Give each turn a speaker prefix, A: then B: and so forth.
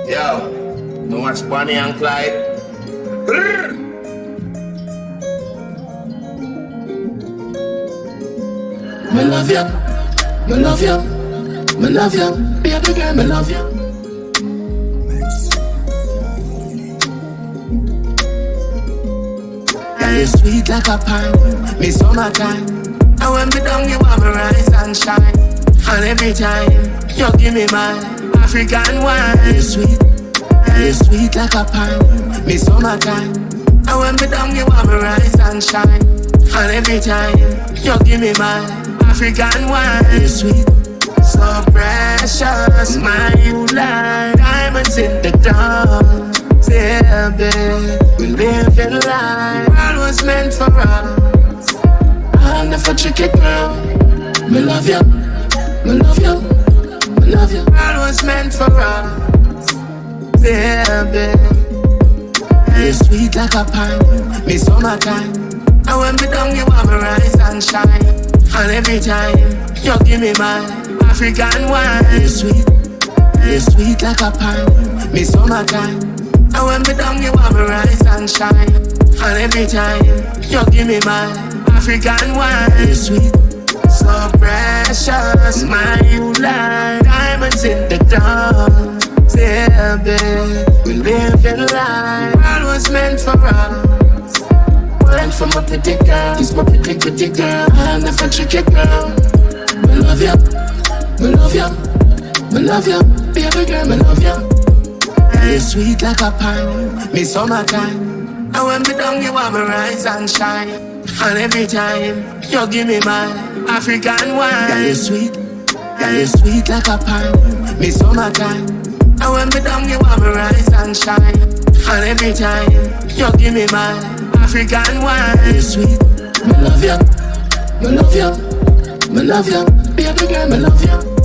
A: Yo, don't watch Bonnie and Clyde. Brrr.
B: Me love you, me love you, me love you, baby girl, me love you. Girl, you sweet like a pine, me summertime. And when me down, you have me rise and shine. And every time, you give me my African wine. You sweet like a pine, me summertime. And when me down, you have me rise and shine. And every time, you give me my African wine. You sweet, so precious, my life. Diamonds in the dark, yeah, babe. We live in life, all was meant for us. I'll never trick it, girl. Me love you, me love you, me love you. All was meant for us, yeah, babe. You sweet like a pine, me summertime. And when me down, you have me rise and shine. And every time, you give me my African wine. You sweet like a pine, me summertime. And when me down, you have me rise and shine. And every time, you give me my African wine. You sweet, so precious, my life. Diamonds in the dark, yeah, babe. We live in life, all was meant for us. Wine for my pretty girl, it's my pretty girl. I'll never trick it, girl. Me love you, me love you, me love you, baby girl, me love you. You sweet like a pine, me summertime. And when me down, you have me rise and shine. And every time, you give me my African wine. Girl, you sweet like a pine, me summertime. And when me down, you have me rise and shine. And every time, you give me my African wine. You sweet, me love you, me love you, me love you, baby girl, me love you.